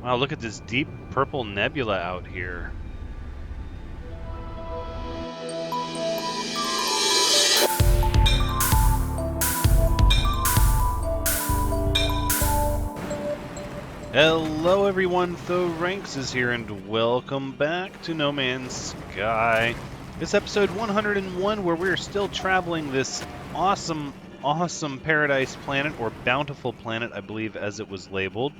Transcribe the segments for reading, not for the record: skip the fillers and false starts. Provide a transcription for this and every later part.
Wow, look at this deep purple nebula out here. Hello everyone, Thranxes here, and welcome back to No Man's Sky. It's episode 101, where we're still traveling this awesome paradise planet, or bountiful planet, I believe as it was labeled.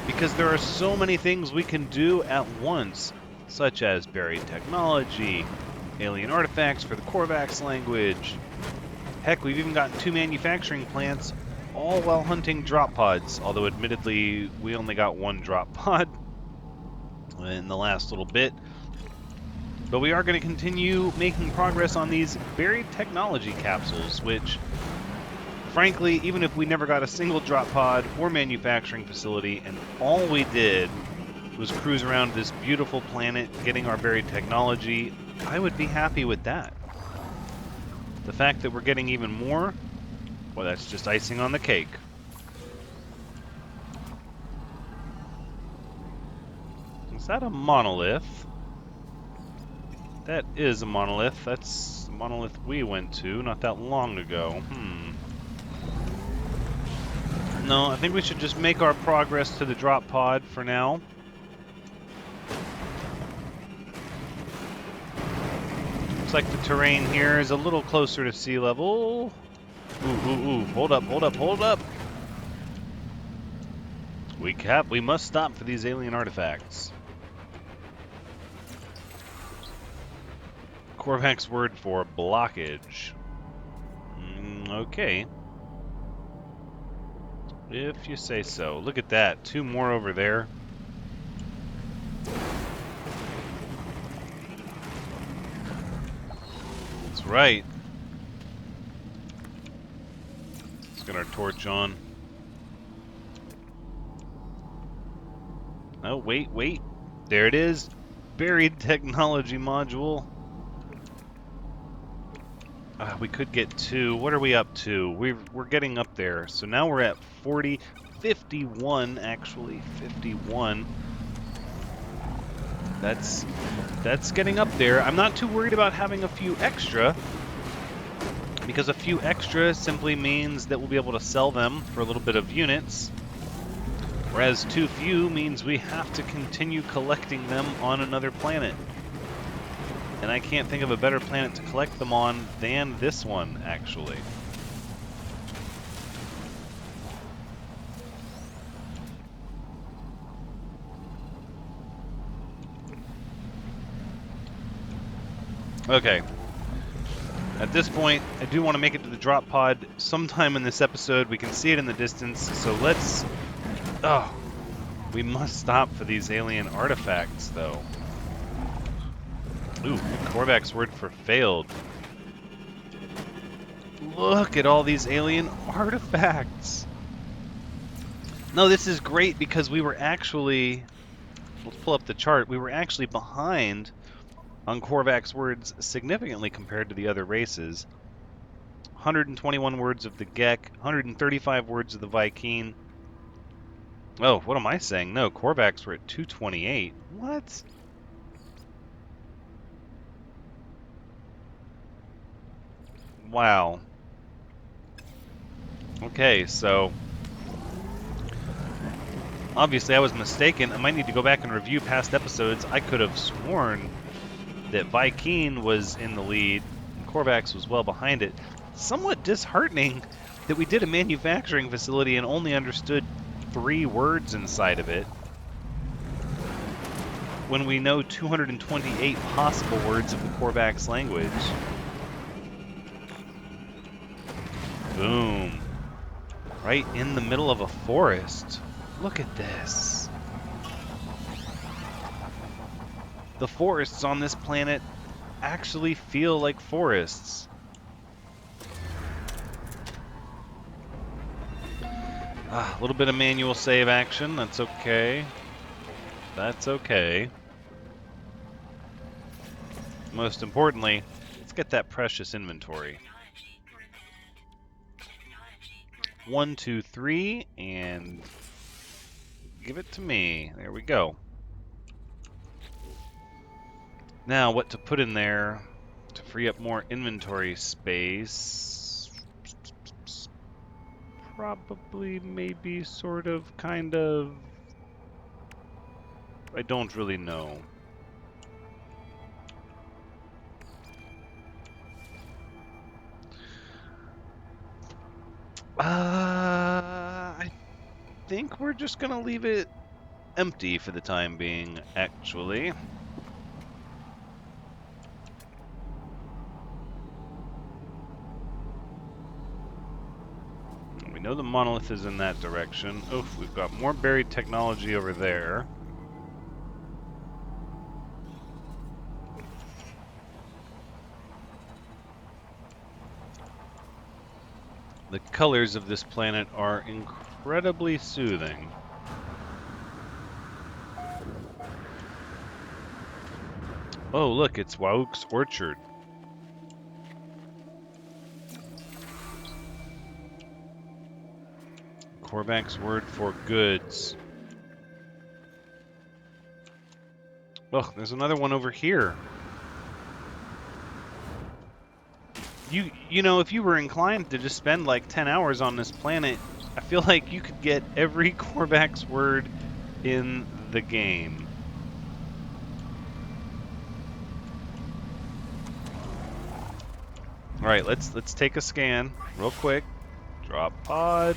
Because there are so many things we can do at once, such as buried technology, alien artifacts for the Korvax language. Heck, we've even gotten 2 manufacturing plants, all while hunting drop pods, although admittedly we only got 1 drop pod in the last little bit. But we are going to continue making progress on these buried technology capsules, which, frankly, even if we never got a single drop pod or manufacturing facility, and all we did was cruise around this beautiful planet getting our buried technology, I would be happy with that. The fact that we're getting even more, well, that's just icing on the cake. Is that a monolith? That is a monolith. That's the monolith we went to not that long ago. No, I think we should just make our progress to the drop pod for now. Looks like the terrain here is a little closer to sea level. Ooh, hold up. We must stop for these alien artifacts. Korvax word for blockage. Okay. If you say so. Look at that. 2 more over there. That's right. Let's get our torch on. Oh, wait. There it is. Buried technology module. We could get 2. What are we up to? We're getting up there. So now we're at 51 actually. 51. That's getting up there. I'm not too worried about having a few extra, because a few extra simply means that we'll be able to sell them for a little bit of units. Whereas too few means we have to continue collecting them on another planet. And I can't think of a better planet to collect them on than this one, actually. Okay. At this point, I do want to make it to the drop pod sometime in this episode. We can see it in the distance, so let's... Oh, we must stop for these alien artifacts, though. Ooh, Korvax word for failed. Look at all these alien artifacts. No, this is great because we were actually... Let's pull up the chart. We were actually behind on Korvax words significantly compared to the other races. 121 words of the Gek, 135 words of the Viking. Oh, what am I saying? No, Korvax were at 228. What? Wow. Okay, so obviously I was mistaken. I might need to go back and review past episodes. I could have sworn that Viking was in the lead and Korvax was well behind it. Somewhat disheartening that we did a manufacturing facility and only understood 3 words inside of it, when we know 228 possible words of the Korvax language. Boom. Right in the middle of a forest. Look at this. The forests on this planet actually feel like forests. A little bit of manual save action. That's okay. That's okay. Most importantly, let's get that precious inventory. 1, 2, 3, and Give it to me. There we go. Now, what to put in there to free up more inventory space? Probably, maybe, sort of, kind of. I don't really know. I think we're just gonna leave it empty for the time being, actually. We know the monolith is in that direction. Oof, we've got more buried technology over there. The colors of this planet are incredibly soothing. Oh, look, it's Wauk's Orchard. Korvac's word for goods. Oh, there's another one over here. You know, if you were inclined to just spend like 10 hours on this planet, I feel like you could get every Korvac's word in the game. All right, let's take a scan real quick. Drop pod.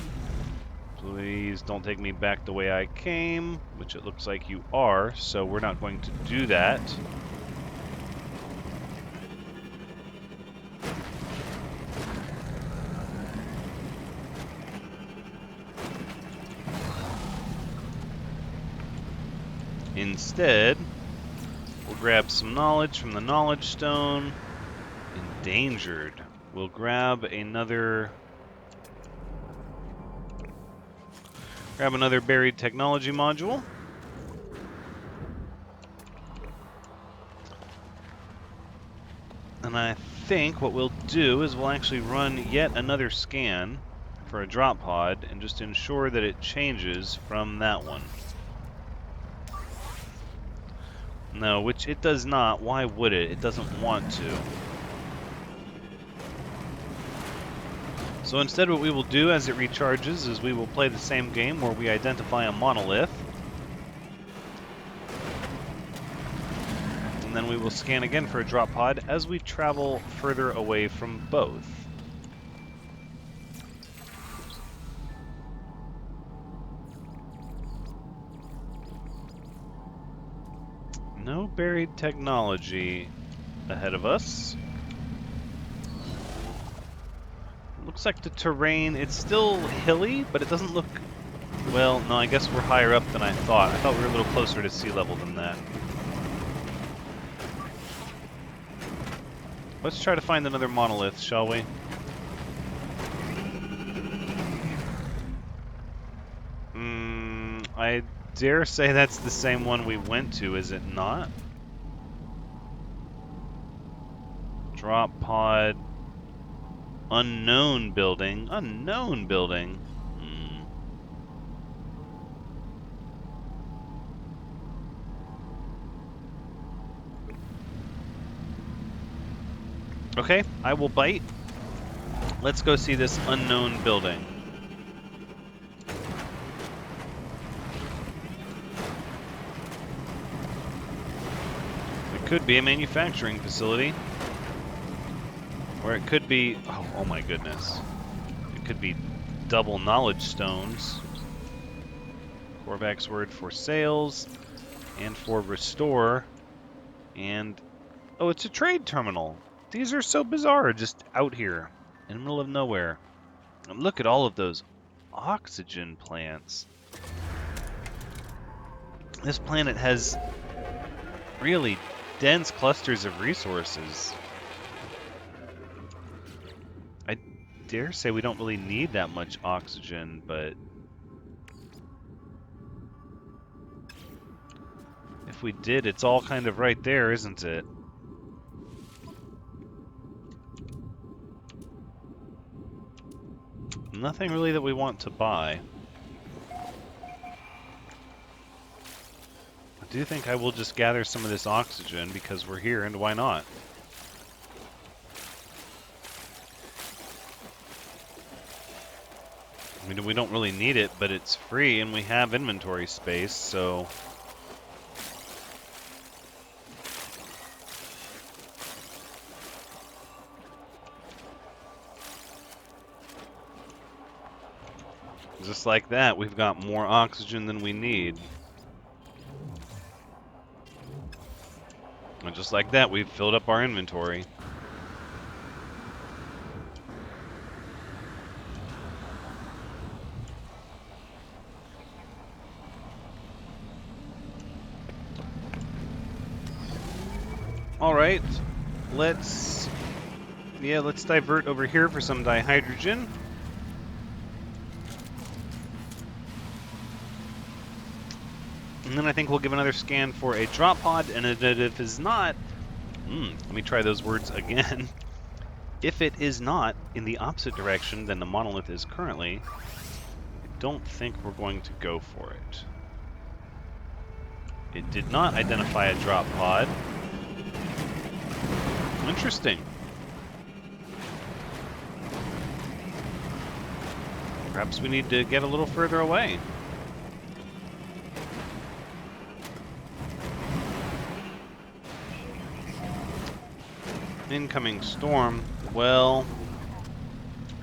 Please don't take me back the way I came, which it looks like you are, so we're not going to do that. Instead, we'll grab some knowledge from the knowledge stone. Endangered. We'll grab another buried technology module. And I think what we'll do is we'll actually run yet another scan for a drop pod and just ensure that it changes from that one. No, which it does not. Why would it? It doesn't want to. So instead what we will do as it recharges is we will play the same game where we identify a monolith. And then we will scan again for a drop pod as we travel further away from both. No buried technology ahead of us. Looks like the terrain, it's still hilly, but it doesn't look... Well, no, I guess we're higher up than I thought. I thought we were a little closer to sea level than that. Let's try to find another monolith, shall we? I dare say that's the same one we went to, is it not? Drop pod. Unknown building. Unknown building. Okay, I will bite. Let's go see this unknown building. It could be a manufacturing facility. Or it could be... Oh my goodness. It could be double knowledge stones. Korvac's word for sales. And for restore. And... Oh, it's a trade terminal. These are so bizarre, just out here, in the middle of nowhere. And look at all of those oxygen plants. This planet has really dense clusters of resources. I dare say we don't really need that much oxygen, but if we did, it's all kind of right there, isn't it? Nothing really that we want to buy. I do think I will just gather some of this oxygen because we're here, and why not? I mean, we don't really need it, but it's free, and we have inventory space, so... Just like that, we've got more oxygen than we need. And just like that, we've filled up our inventory. Alright, let's divert over here for some dihydrogen. And then I think we'll give another scan for a drop pod, and if it is not... let me try those words again. If it is not in the opposite direction than the monolith is currently, I don't think we're going to go for it. It did not identify a drop pod. Interesting. Perhaps we need to get a little further away. Incoming storm. Well,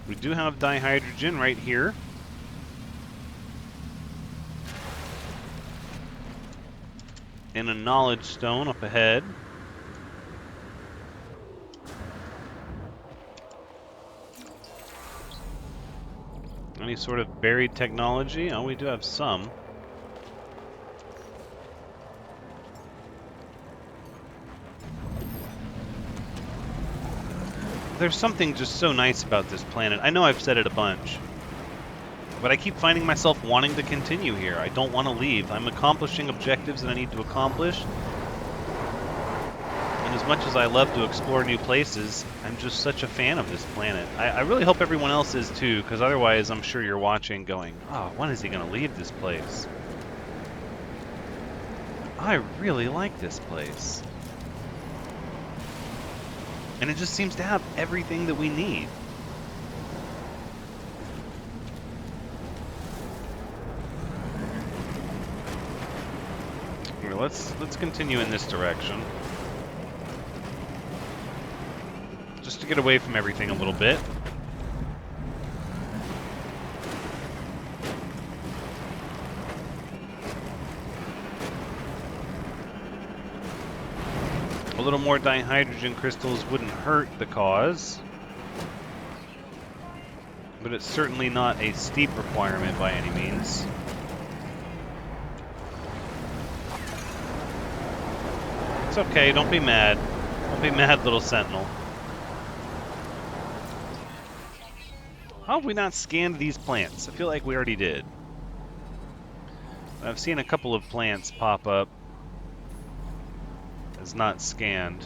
we do have dihydrogen right here. And a knowledge stone up ahead. Any sort of buried technology? Oh, we do have some. There's something just so nice about this planet. I know I've said it a bunch, but I keep finding myself wanting to continue here. I don't want to leave. I'm accomplishing objectives that I need to accomplish. And as much as I love to explore new places, I'm just such a fan of this planet. I really hope everyone else is too, because otherwise I'm sure you're watching going, oh, when is he going to leave this place? I really like this place. And it just seems to have everything that we need. Here, let's continue in this direction. Just to get away from everything a little bit. A little more dihydrogen crystals wouldn't hurt the cause. But it's certainly not a steep requirement by any means. It's okay, don't be mad. Don't be mad, little sentinel. How have we not scanned these plants? I feel like we already did. I've seen a couple of plants pop up as not scanned.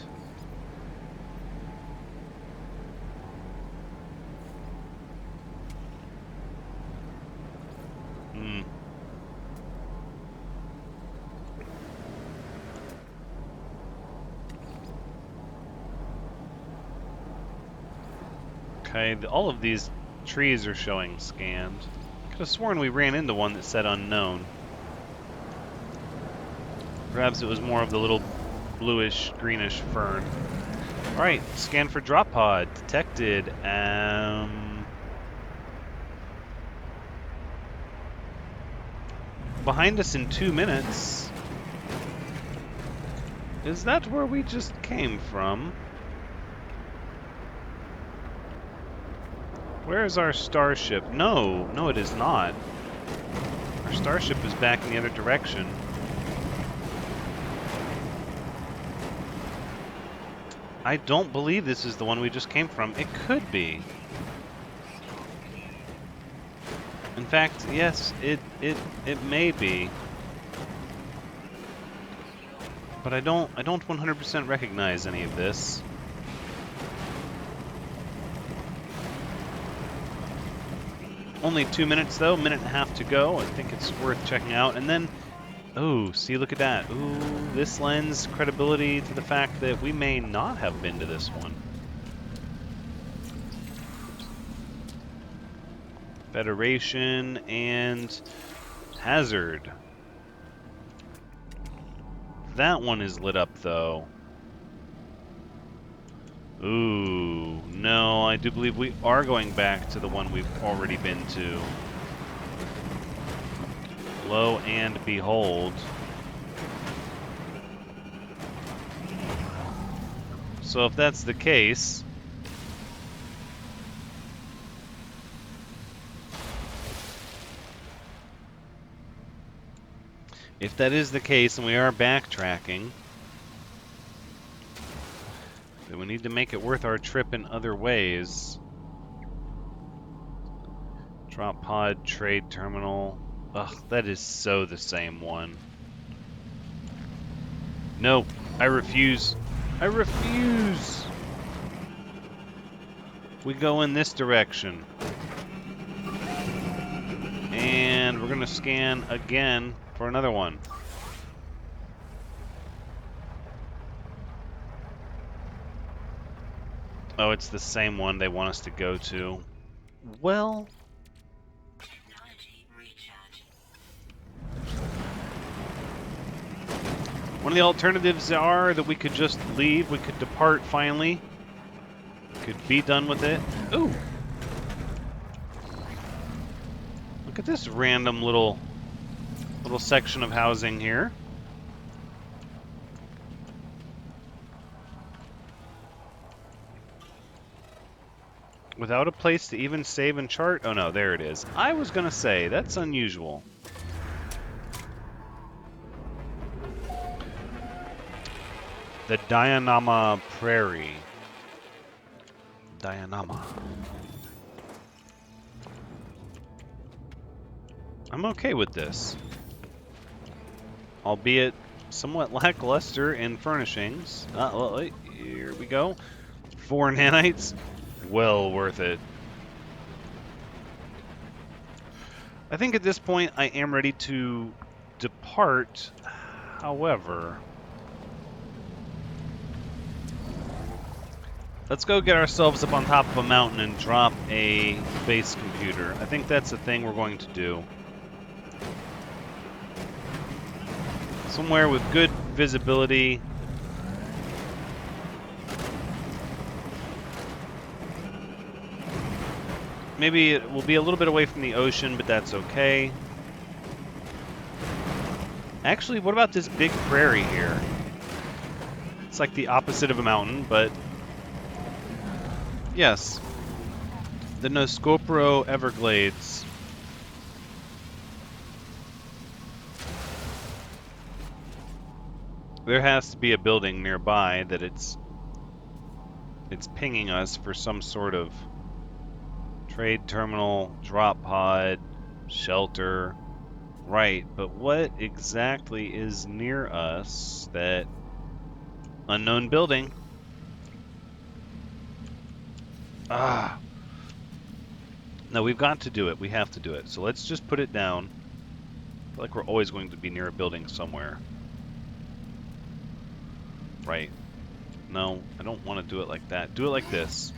Okay, all of these trees are showing scanned. Could have sworn we ran into one that said unknown. Perhaps it was more of the little bluish, greenish fern. Alright, scan for drop pod. Detected. Behind us in 2 minutes. Is that where we just came from? Where is our starship? No, it is not. Our starship is back in the other direction. I don't believe this is the one we just came from. It could be. In fact, yes, it may be. But I don't 100% recognize any of this. Only 2 minutes though, minute and a half to go. I think it's worth checking out. And then Oh, see, look at that. Ooh, this lends credibility to the fact that we may not have been to this one. Federation and Hazard. That one is lit up, though. Ooh, no, I do believe we are going back to the one we've already been to. Lo and behold. So if that's the case, if that is the case and we are backtracking, then we need to make it worth our trip in other ways. Drop pod, trade terminal. Ugh, that is so the same one. No, I refuse. I refuse! We go in this direction. And we're gonna scan again for another one. Oh, it's the same one they want us to go to. Well... one of the alternatives are that we could just leave, we could depart finally. Could be done with it. Ooh! Look at this random little section of housing here. Without a place to even save and chart? Oh no, there it is. I was gonna say, that's unusual. The Dayanama Prairie. Dayanama. I'm okay with this. Albeit somewhat lackluster in furnishings. Well, here we go. 4 nanites. Well worth it. I think at this point I am ready to depart. However, let's go get ourselves up on top of a mountain and drop a base computer. I think that's the thing we're going to do. Somewhere with good visibility. Maybe it will be a little bit away from the ocean, but that's okay. Actually, what about this big prairie here? It's like the opposite of a mountain, but... yes. The Noscopro Everglades. There has to be a building nearby that it's pinging us for some sort of trade terminal, drop pod, shelter. Right, but what exactly is near us? That unknown building. Ah. No, we've got to do it. We have to do it. So let's just put it down. I feel like we're always going to be near a building somewhere. Right. No, I don't want to do it like that. Do it like this.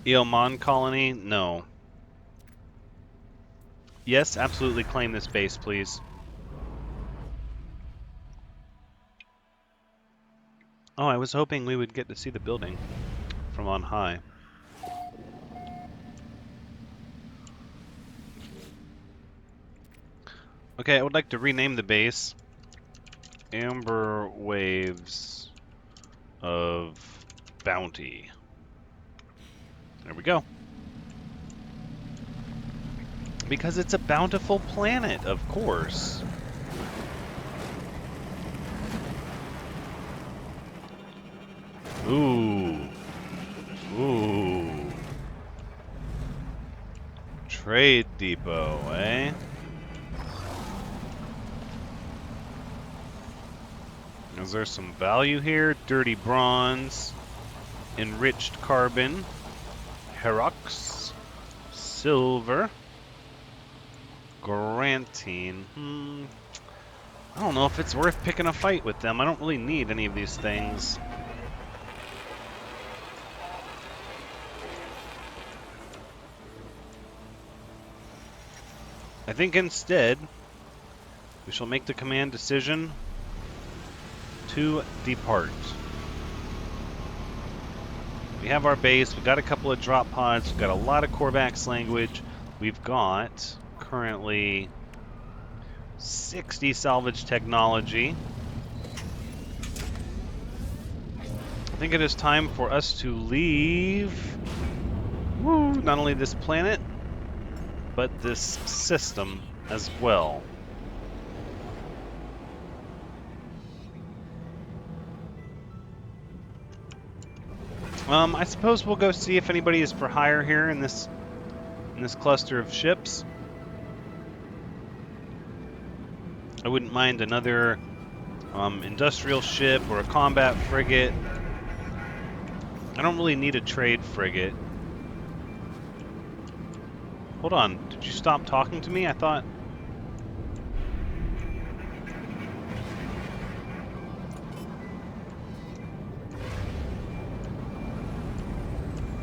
Eomon colony? No. Yes, absolutely claim this base, please. Oh, I was hoping we would get to see the building from on high. Okay, I would like to rename the base Amber Waves of Bounty. There we go. Because it's a bountiful planet, of course. Ooh. Ooh. Trade depot, eh? Is there some value here? Dirty bronze, enriched carbon, Herox, silver. Granting. I don't know if it's worth picking a fight with them. I don't really need any of these things. I think instead, we shall make the command decision to depart. We have our base, we've got a couple of drop pods, we've got a lot of Korvax language, we've got currently 60 salvage technology. I think it is time for us to leave not only this planet, but this system as well. I suppose we'll go see if anybody is for hire here in this cluster of ships. I wouldn't mind another industrial ship or a combat frigate. I don't really need a trade frigate. Hold on, did you stop talking to me? I thought...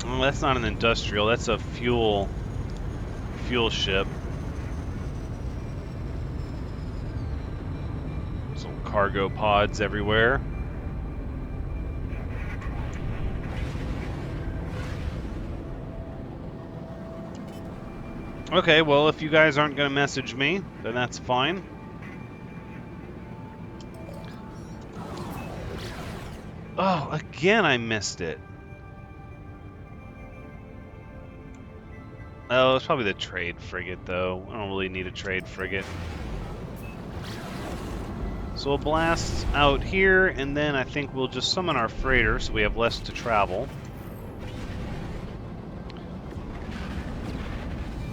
Oh, that's not an industrial, that's a fuel ship. Some cargo pods everywhere. Okay, well, if you guys aren't going to message me, then that's fine. Oh, again I missed it. Oh, it's probably the trade frigate, though. I don't really need a trade frigate. So we'll blast out here, and then I think we'll just summon our freighter so we have less to travel.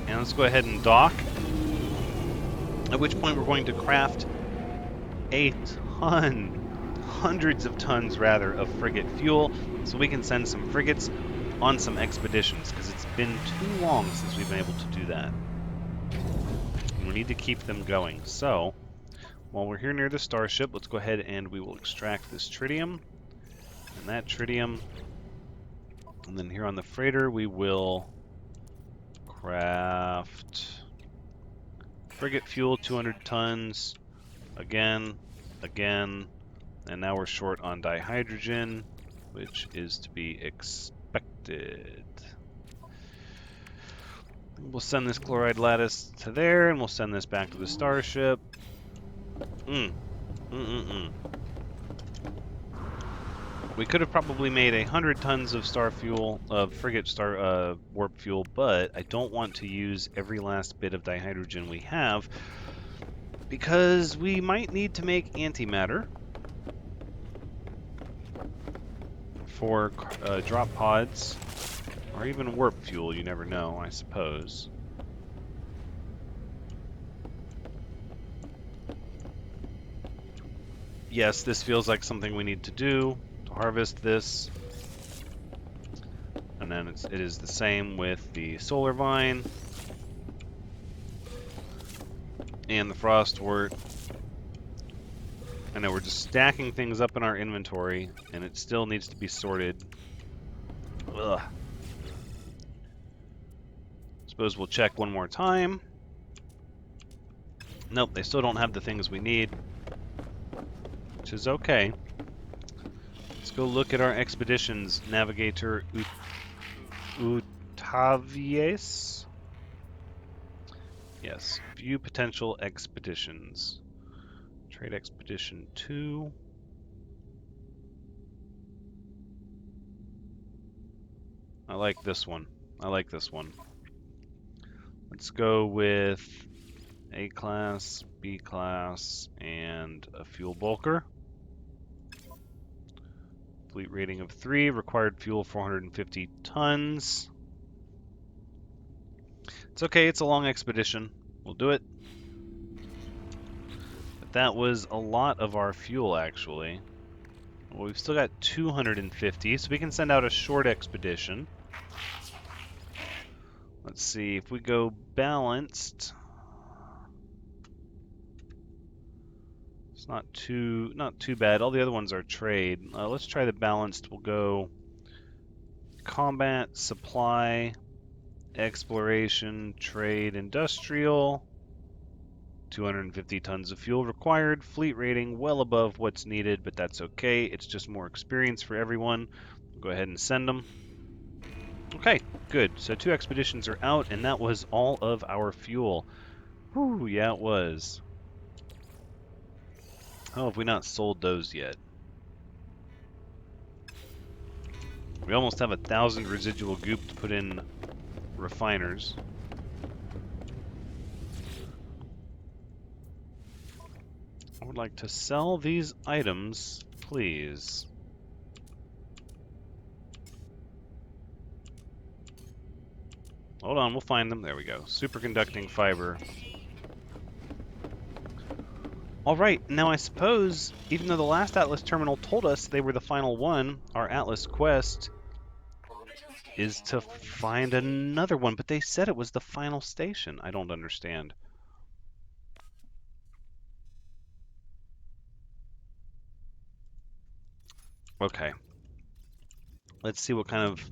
And let's go ahead and dock. At which point we're going to craft hundreds of tons rather, of frigate fuel, so we can send some frigates on some expeditions, because it's been too long since we've been able to do that. And we need to keep them going. So, while we're here near the starship, let's go ahead and we will extract this tritium, and that tritium, and then here on the freighter we will craft frigate fuel, 200 tons, again, and now we're short on dihydrogen, which is to be expected. We'll send this chloride lattice to there, and we'll send this back to the starship. We could have probably made 100 tons of star fuel, frigate star warp fuel, but I don't want to use every last bit of dihydrogen we have, because we might need to make antimatter for drop pods, or even warp fuel, you never know, I suppose. Yes, this feels like something we need to do, to harvest this. And then it is the same with the solar vine and the frostwort. I know we're just stacking things up in our inventory, and it still needs to be sorted. Ugh. Suppose we'll check one more time. Nope, they still don't have the things we need, which is okay. Let's go look at our expeditions. Navigator Utavies. Yes, view potential expeditions. Trade expedition 2. I like this one. Let's go with A class, B class, and a fuel bulker. Fleet rating of 3, required fuel 450 tons. It's okay, it's a long expedition. We'll do it. But that was a lot of our fuel, actually. Well, we've still got 250, so we can send out a short expedition. Let's see, if we go balanced, It's not too bad. All the other ones are trade. Let's try the balanced. We'll go combat, supply, exploration, trade, industrial. 250 tons of fuel required. Fleet rating well above what's needed, but that's okay. It's just more experience for everyone. We'll go ahead and send them. Okay, good. So 2 expeditions are out, and that was all of our fuel. Whew, yeah, it was. How have we not sold those yet? We almost have 1,000 residual goop to put in refiners. I would like to sell these items, please. Hold on, we'll find them. There we go. Superconducting fiber. Alright, now I suppose, even though the last Atlas terminal told us they were the final one, our Atlas quest is to find another one, but they said it was the final station. I don't understand. Okay. Let's see what kind of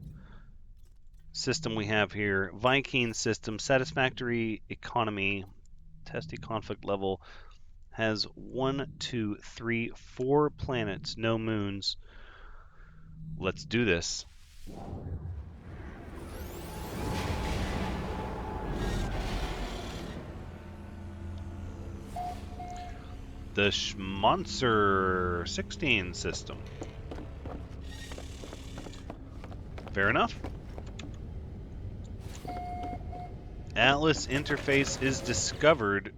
system we have here. Viking system, satisfactory economy, testy conflict level, has 1, 2, 3, 4 planets, no moons. Let's do this. The Schmonzer 16 system. Fair enough. Atlas interface is discovered.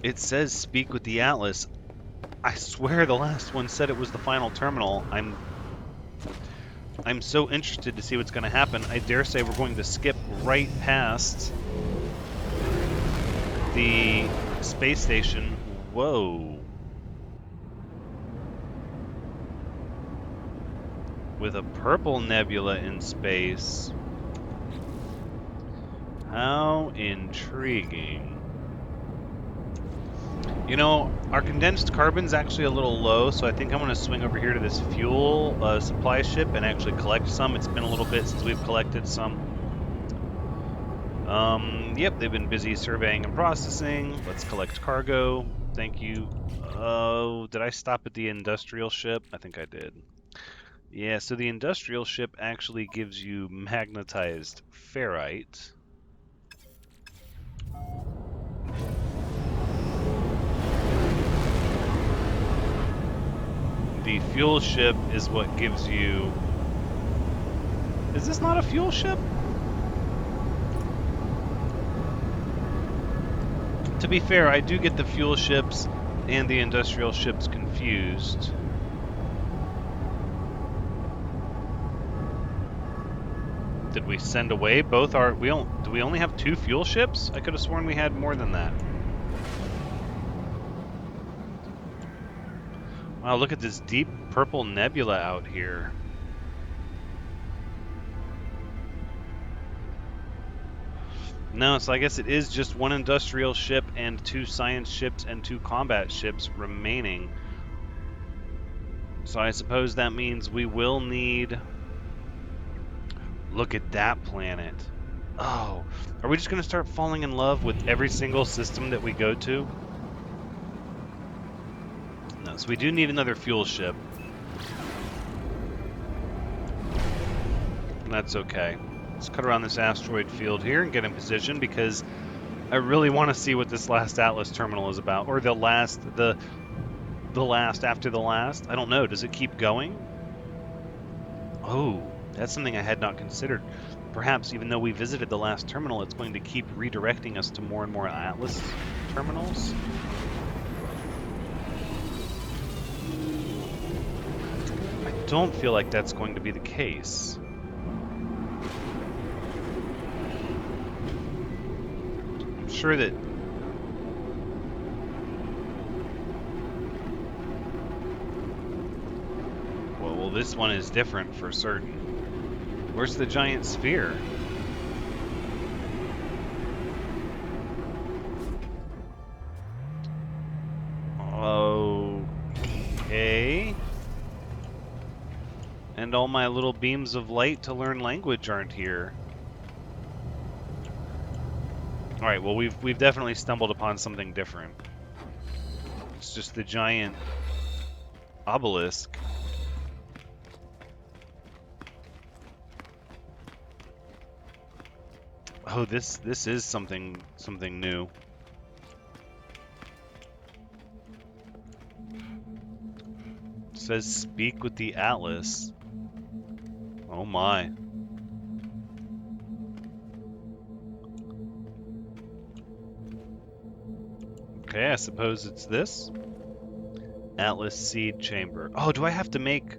It says speak with the Atlas. I swear the last one said it was the final terminal. I'm so interested to see what's going to happen. I dare say we're going to skip right past the space station. Whoa. With a purple nebula in space. How intriguing. You know, our condensed carbon's actually a little low, so I think I'm going to swing over here to this fuel supply ship and actually collect some. It's been a little bit since we've collected some. Yep, they've been busy surveying and processing. Let's collect cargo. Thank you. Oh, did I stop at the industrial ship? I think I did. Yeah, so the industrial ship actually gives you magnetized ferrite. The fuel ship is what gives you... Is this not a fuel ship? To be fair, I do get the fuel ships and the industrial ships confused. Did we send away both our... do we only have 2 fuel ships? I could have sworn we had more than that. Wow, look at this deep purple nebula out here. No, so I guess it is just 1 industrial ship and 2 science ships and 2 combat ships remaining. So I suppose that means we will need... Look at that planet. Oh, are we just going to start falling in love with every single system that we go to? No, so we do need another fuel ship. And that's okay. Let's cut around this asteroid field here and get in position because I really want to see what this last Atlas terminal is about. Or the last after the last. I don't know. Does it keep going? Oh, that's something I had not considered. Perhaps even though we visited the last terminal, it's going to keep redirecting us to more and more Atlas terminals. I don't feel like that's going to be the case. I'm sure that... Well, this one is different for certain. Where's the giant sphere? And all my little beams of light to learn language aren't here. Alright, well we've definitely stumbled upon something different. It's just the giant obelisk. Oh, this is something new. It says speak with the Atlas. Oh my. Okay, I suppose it's this. Atlas seed chamber. Oh, do I have to make...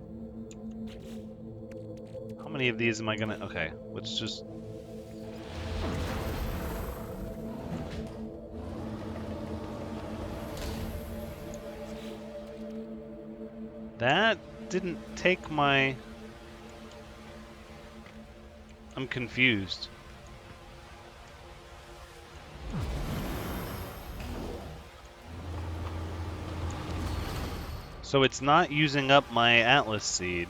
How many of these am I gonna... Okay, let's just... That didn't take my... I'm confused. So it's not using up my Atlas seed.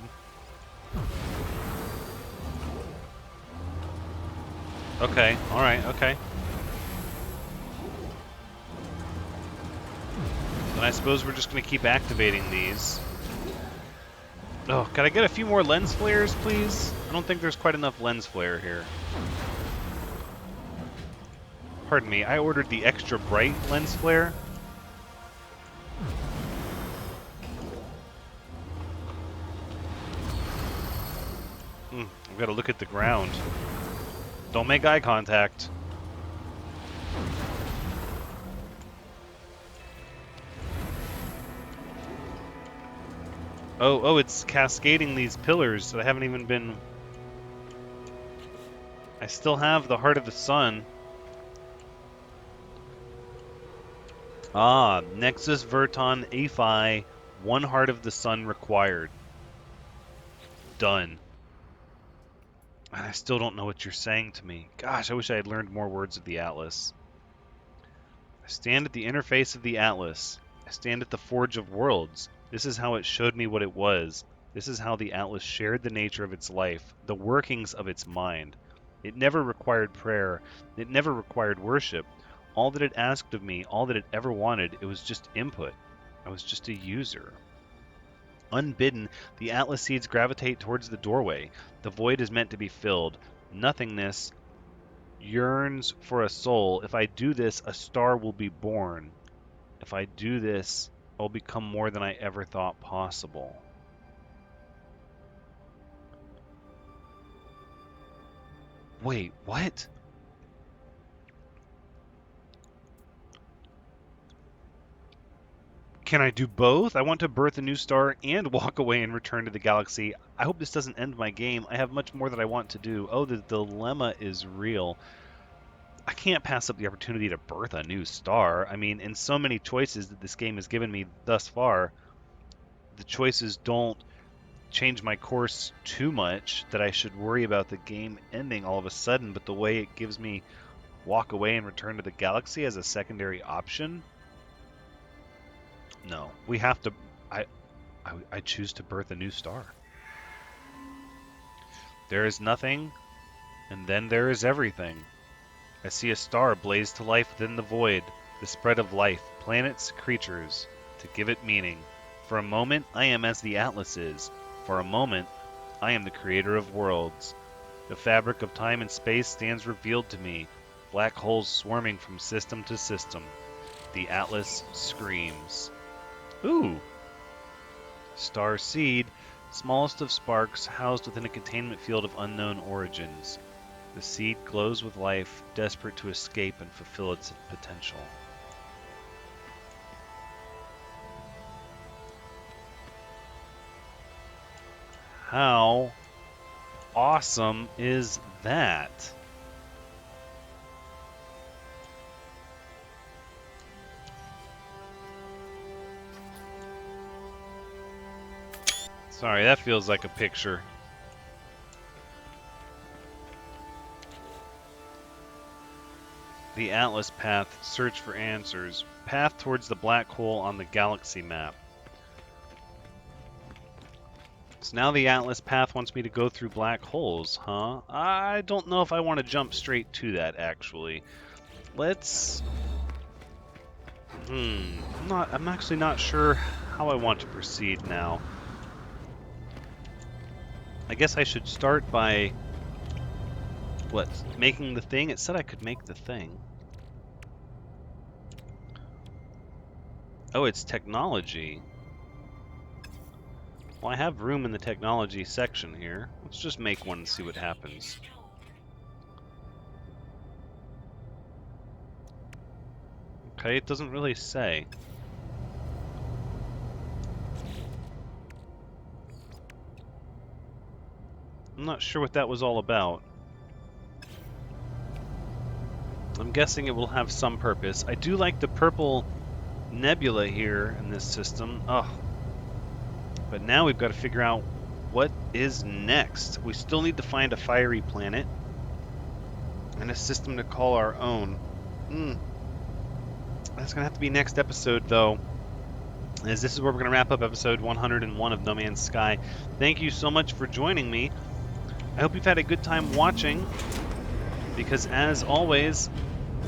Okay, alright, okay. Then I suppose we're just going to keep activating these. Oh, can I get a few more lens flares, please? I don't think there's quite enough lens flare here. Pardon me, I ordered the extra bright lens flare. I've got to look at the ground. Don't make eye contact. Oh, it's cascading these pillars that I haven't even been... I still have the Heart of the Sun. Ah, Nexus Verton Aphi, 1 Heart of the Sun required. Done. And I still don't know what you're saying to me. Gosh, I wish I had learned more words of the Atlas. I stand at the interface of the Atlas. I stand at the Forge of Worlds. This is how it showed me what it was. This is how the Atlas shared the nature of its life, the workings of its mind. It never required prayer. It never required worship. All that it asked of me, all that it ever wanted, it was just input. I was just a user. Unbidden, the Atlas seeds gravitate towards the doorway. The void is meant to be filled. Nothingness yearns for a soul. If I do this, a star will be born. If I do this, I'll become more than I ever thought possible. Wait, what? Can I do both? I want to birth a new star and walk away and return to the galaxy. I hope this doesn't end my game. I have much more that I want to do. Oh, the dilemma is real. I can't pass up the opportunity to birth a new star. I mean, in so many choices that this game has given me thus far, the choices don't change my course too much that I should worry about the game ending all of a sudden, but the way it gives me walk away and return to the galaxy as a secondary option? No, we have to... I choose to birth a new star. There is nothing, and then there is everything. I see a star blaze to life within the void, the spread of life, planets, creatures, to give it meaning. For a moment, I am as the Atlas is. For a moment, I am the creator of worlds. The fabric of time and space stands revealed to me, black holes swarming from system to system. The Atlas screams. Ooh! Star seed, smallest of sparks, housed within a containment field of unknown origins. The seed glows with life, desperate to escape and fulfill its potential. How awesome is that? Sorry, that feels like a picture. The Atlas path, search for answers. Path towards the black hole on the galaxy map. So now the Atlas path wants me to go through black holes, huh? I don't know if I want to jump straight to that, actually. Let's... I'm actually not sure how I want to proceed now. I guess I should start by... what? Making the thing? It said I could make the thing. Oh, it's technology. Well, I have room in the technology section here. Let's just make one and see what happens. Okay, it doesn't really say. I'm not sure what that was all about. I'm guessing it will have some purpose. I do like the purple nebula here in this system. Oh. But now we've got to figure out what is next. We still need to find a fiery planet and a system to call our own. That's going to have to be next episode, though, as this is where we're going to wrap up episode 101 of No Man's Sky. Thank you so much for joining me. I hope you've had a good time watching, because as always,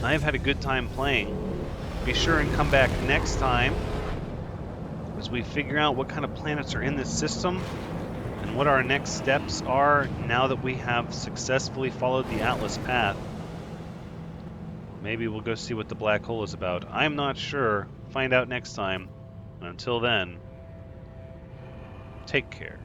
I've had a good time playing. Be sure and come back next time as we figure out what kind of planets are in this system and what our next steps are now that we have successfully followed the Atlas path. Maybe we'll go see what the black hole is about. I'm not sure. Find out next time. Until then, take care.